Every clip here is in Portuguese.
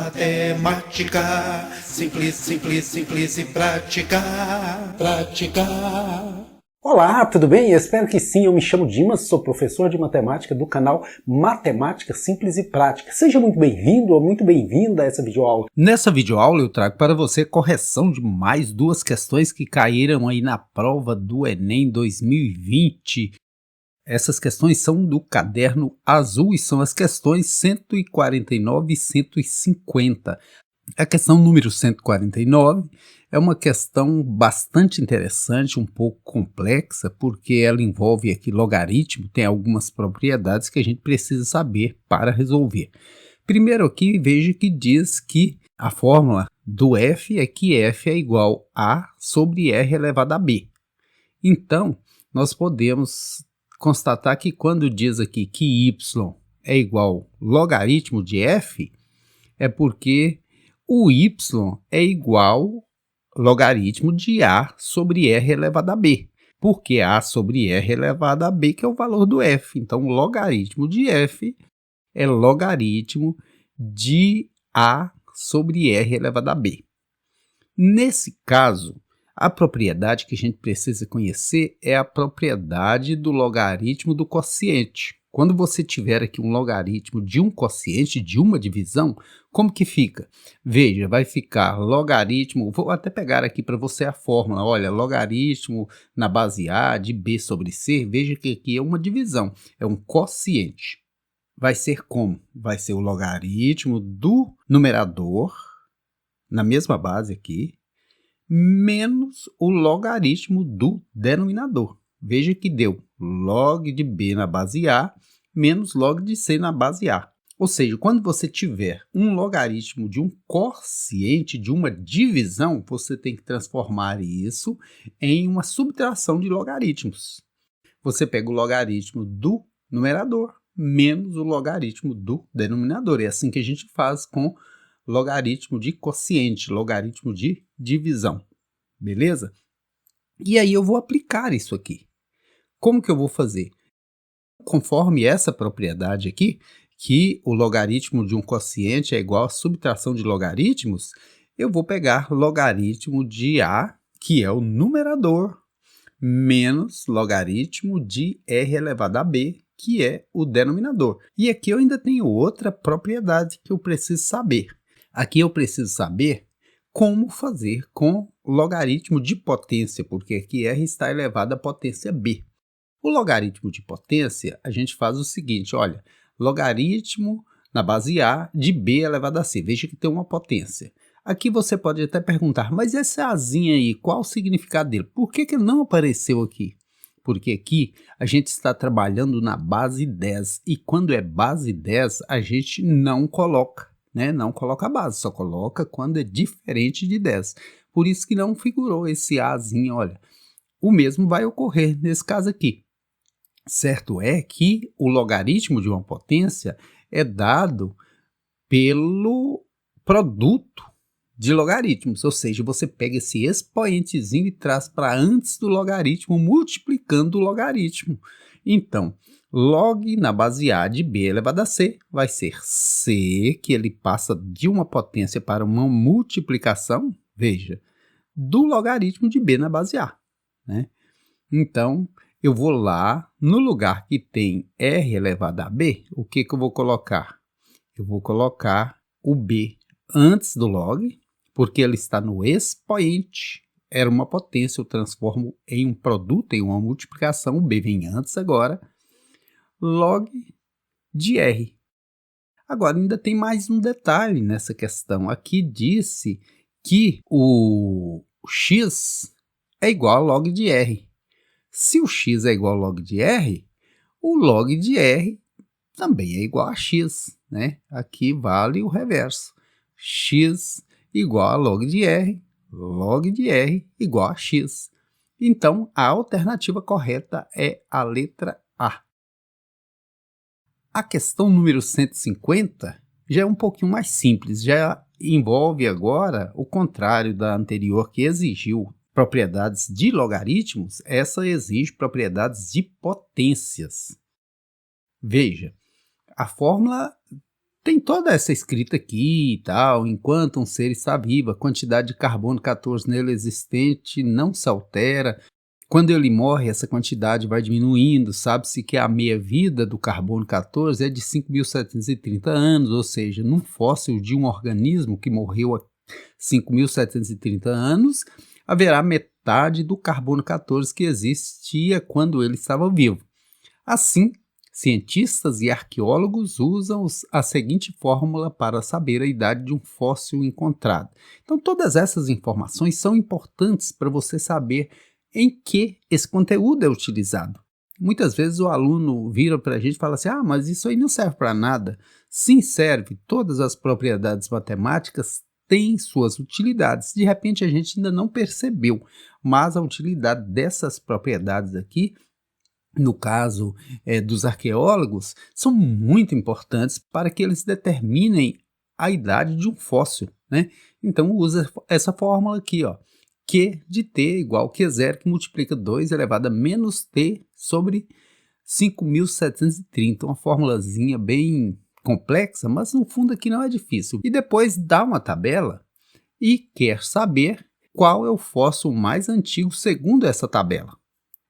Matemática, simples, simples, simples e prática, prática. Olá, tudo bem? Eu espero que sim. Eu me chamo Dimas, sou professor de matemática do canal Matemática Simples e Prática. Seja muito bem-vindo ou muito bem-vinda a essa videoaula. Nessa videoaula eu trago para você correção de mais duas questões que caíram aí na prova do Enem 2020. Essas questões são do caderno azul e são as questões 149 e 150. A questão número 149 é uma questão bastante interessante, um pouco complexa, porque ela envolve aqui logaritmo, tem algumas propriedades que a gente precisa saber para resolver. Primeiro aqui, veja que diz que a fórmula do f é que f é igual a sobre r elevado a b. Então, nós podemos constatar que quando diz aqui que y é igual logaritmo de f, é porque o y é igual logaritmo de a sobre r elevado a b, porque a sobre r elevado a b que é o valor do f. Então, o logaritmo de f é logaritmo de a sobre r elevado a b. Nesse caso, a propriedade que a gente precisa conhecer é a propriedade do logaritmo do quociente. Quando você tiver aqui um logaritmo de um quociente, de uma divisão, como que fica? Veja, vai ficar logaritmo, vou até pegar aqui para você a fórmula, olha, logaritmo na base A de B sobre C, veja que aqui é uma divisão, é um quociente. Vai ser como? Vai ser o logaritmo do numerador, na mesma base aqui, menos o logaritmo do denominador. Veja que deu log de B na base A menos log de C na base A. Ou seja, quando você tiver um logaritmo de um quociente, de uma divisão, você tem que transformar isso em uma subtração de logaritmos. Você pega o logaritmo do numerador menos o logaritmo do denominador. É assim que a gente faz com logaritmo de quociente, logaritmo de divisão. Beleza? E aí eu vou aplicar isso aqui. Como que eu vou fazer? Conforme essa propriedade aqui, que o logaritmo de um quociente é igual a subtração de logaritmos, eu vou pegar logaritmo de A, que é o numerador, menos logaritmo de R elevado a B, que é o denominador. E aqui eu ainda tenho outra propriedade que eu preciso saber. Aqui eu preciso saber como fazer com logaritmo de potência, porque aqui R está elevado à potência B. O logaritmo de potência, a gente faz o seguinte, olha, logaritmo na base A de B elevado a C. Veja que tem uma potência. Aqui você pode até perguntar, mas esse Azinho aí, qual o significado dele? Por que ele não apareceu aqui? Porque aqui a gente está trabalhando na base 10 e quando é base 10 a gente não coloca, né? Não coloca a base, só coloca quando é diferente de 10. Por isso que não figurou esse Azinho, olha. O mesmo vai ocorrer nesse caso aqui. Certo é que o logaritmo de uma potência é dado pelo produto de logaritmos, ou seja, você pega esse expoentezinho e traz para antes do logaritmo, multiplicando o logaritmo. Então, log na base A de B elevado a C vai ser C, que ele passa de uma potência para uma multiplicação, veja, do logaritmo de B na base A, né? Então, eu vou lá, no lugar que tem R elevado a B, o que eu vou colocar? Eu vou colocar o B antes do log, porque ele está no expoente. Era uma potência, eu transformo em um produto, em uma multiplicação, o B vem antes agora, log de R. Agora, ainda tem mais um detalhe nessa questão. Aqui disse que o x é igual a log de R. Se o x é igual ao log de R, o log de R também é igual a x, né? Aqui vale o reverso. X igual a log de R igual a x. Então, a alternativa correta é a letra A. A questão número 150 já é um pouquinho mais simples, já envolve agora o contrário da anterior que exigiu propriedades de logaritmos, essa exige propriedades de potências. Veja, a fórmula tem toda essa escrita aqui e tal, enquanto um ser está vivo, a quantidade de carbono 14 nele existente não se altera. Quando ele morre, essa quantidade vai diminuindo, sabe-se que a meia-vida do carbono 14 é de 5.730 anos, ou seja, num fóssil de um organismo que morreu há 5.730 anos, haverá metade do carbono 14 que existia quando ele estava vivo. Assim, cientistas e arqueólogos usam a seguinte fórmula para saber a idade de um fóssil encontrado. Então, todas essas informações são importantes para você saber em que esse conteúdo é utilizado. Muitas vezes o aluno vira para a gente e fala assim, mas isso aí não serve para nada. Sim, serve. Todas as propriedades matemáticas têm suas utilidades. De repente a gente ainda não percebeu, mas a utilidade dessas propriedades aqui, no caso dos arqueólogos, são muito importantes para que eles determinem a idade de um fóssil, né? Então usa essa fórmula aqui, ó. Q de t igual a Q0, que multiplica 2 elevado a menos t sobre 5.730. Uma formulazinha bem complexa, mas no fundo aqui não é difícil. E depois dá uma tabela e quer saber qual é o fóssil mais antigo segundo essa tabela.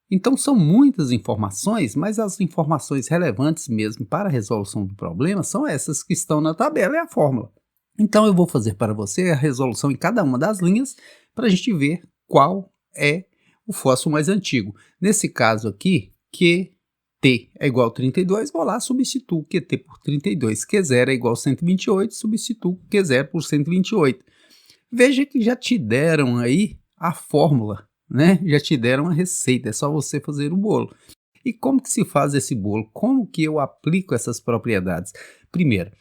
Então são muitas informações, mas as informações relevantes mesmo para a resolução do problema são essas que estão na tabela e a fórmula. Então eu vou fazer para você a resolução em cada uma das linhas para a gente ver qual é o fóssil mais antigo. Nesse caso aqui, QT é igual a 32, vou lá, substituo QT por 32. Q0 é igual a 128, substituo Q0 por 128. Veja que já te deram aí a fórmula, né? Já te deram a receita, é só você fazer o bolo. E como que se faz esse bolo? Como que eu aplico essas propriedades? Primeiro,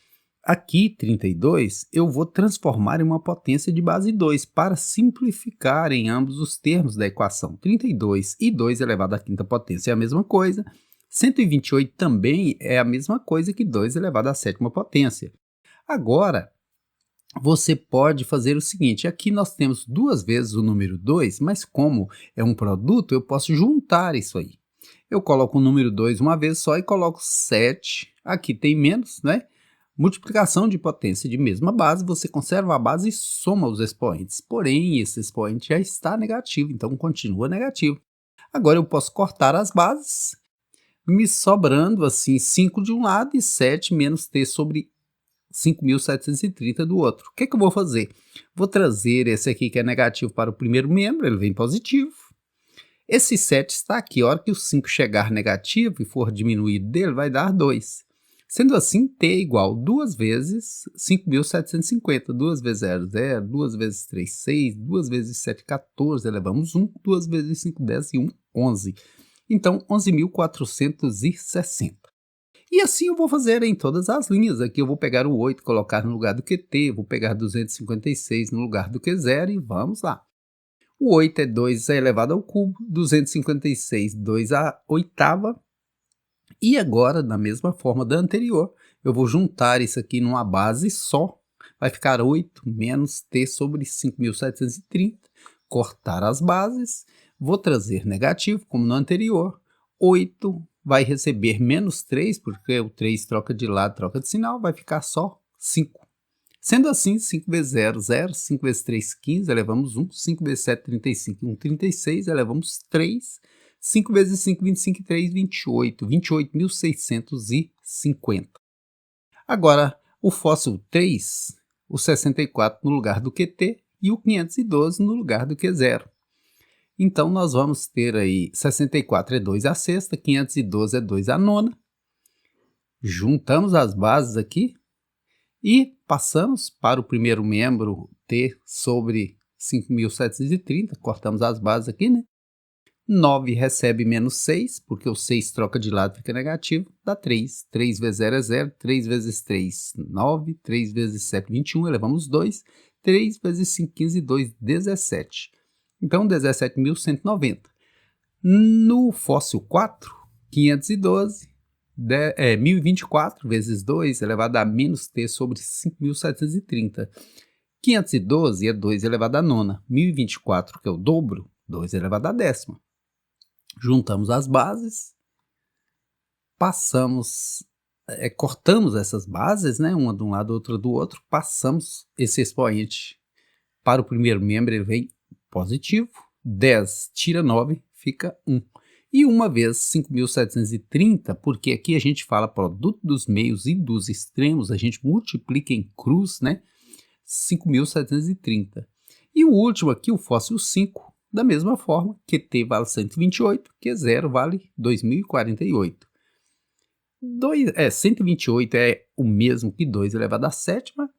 aqui, 32, eu vou transformar em uma potência de base 2 para simplificar em ambos os termos da equação. 32 e 2 elevado à quinta potência é a mesma coisa. 128 também é a mesma coisa que 2 elevado à sétima potência. Agora, você pode fazer o seguinte, aqui nós temos duas vezes o número 2, mas como é um produto, eu posso juntar isso aí. Eu coloco o número 2 uma vez só e coloco 7, aqui tem menos, né? Multiplicação de potência de mesma base, você conserva a base e soma os expoentes. Porém, esse expoente já está negativo, então continua negativo. Agora eu posso cortar as bases, me sobrando assim 5 de um lado e 7 menos t sobre 5.730 do outro. O que eu vou fazer? Vou trazer esse aqui que é negativo para o primeiro membro, ele vem positivo. Esse 7 está aqui, a hora que o 5 chegar negativo e for diminuído dele, vai dar 2. Sendo assim, t é igual 2 vezes 5.750, 2 vezes 0, 0, 2 vezes 3, 6, 2 vezes 7, 14, elevamos 1, 2 vezes 5, 10 e 1, 11. Então, 11.460. E assim eu vou fazer em todas as linhas. Aqui eu vou pegar o 8, colocar no lugar do QT, vou pegar 256 no lugar do Q0 e vamos lá. O 8 é 2 elevado ao cubo, 256, 2 à oitava. E agora, da mesma forma da anterior, eu vou juntar isso aqui numa base só. Vai ficar 8 menos t sobre 5.730. Cortar as bases. Vou trazer negativo, como no anterior. 8 vai receber menos 3, porque o 3 troca de lado, troca de sinal. Vai ficar só 5. Sendo assim, 5 vezes 0, 0. 5 vezes 3, 15, elevamos 1. 5 vezes 7, 35, 1, 36, elevamos 3. 5 vezes 5, 25 e 3, 28. 28.650. Agora, o fóssil 3, o 64 no lugar do QT e o 512 no lugar do Q0. Então, nós vamos ter aí 64 é 2 à sexta, 512 é 2 à nona. Juntamos as bases aqui e passamos para o primeiro membro T sobre 5.730. Cortamos as bases aqui, né? 9 recebe menos 6, porque o 6 troca de lado, fica negativo, dá 3. 3 vezes 0 é 0, 3 vezes 3, 9, 3 vezes 7, 21, elevamos 2, 3 vezes 5, 15 e 2, 17. Então, 17.190. No fóssil 4, 512, 1.024 vezes 2 elevado a menos t sobre 5.730. 512 é 2 elevado a nona. 1.024, que é o dobro, 2 elevado a décima. Juntamos as bases, passamos cortamos essas bases, né, uma de um lado, outra do outro, passamos esse expoente para o primeiro membro, ele vem positivo, 10 tira 9, fica 1. E uma vez 5.730, porque aqui a gente fala produto dos meios e dos extremos, a gente multiplica em cruz, né, 5.730. E o último aqui, o fóssil 5, da mesma forma, QT vale 128, Q0 vale 2048. 128 é o mesmo que 2 elevado à sétima,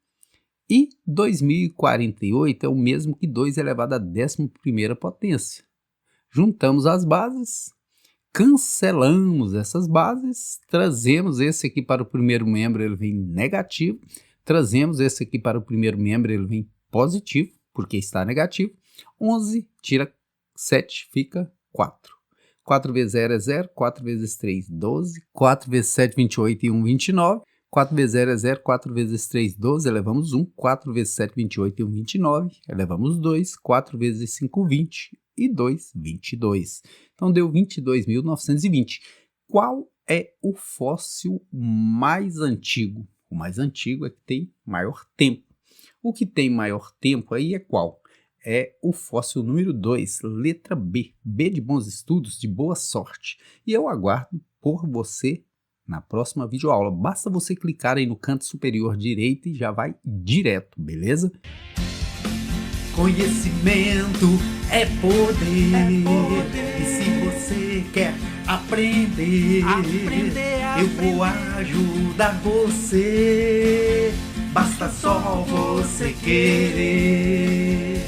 e 2048 é o mesmo que 2 elevado à 11ª potência. Juntamos as bases, cancelamos essas bases, trazemos esse aqui para o primeiro membro, ele vem negativo, trazemos esse aqui para o primeiro membro, ele vem positivo, porque está negativo, 11 tira 7, fica 4. 4 vezes 0 é 0, 4 vezes 3, 12, 4 vezes 7, 28 e 1, 29, 4 vezes 0 é 0, 4 vezes 3, 12, elevamos 1, 4 vezes 7, 28 e 1, 29, elevamos 2, 4 vezes 5, 20 e 2, 22. Então deu 22.920. Qual é o fóssil mais antigo? O mais antigo é que tem maior tempo. O que tem maior tempo aí é qual? É o fóssil número 2, letra B. B de bons estudos, de boa sorte. E eu aguardo por você na próxima videoaula. Basta você clicar aí no canto superior direito e já vai direto, beleza? Conhecimento é poder. E se você quer aprender, eu vou ajudar você. Basta só você querer.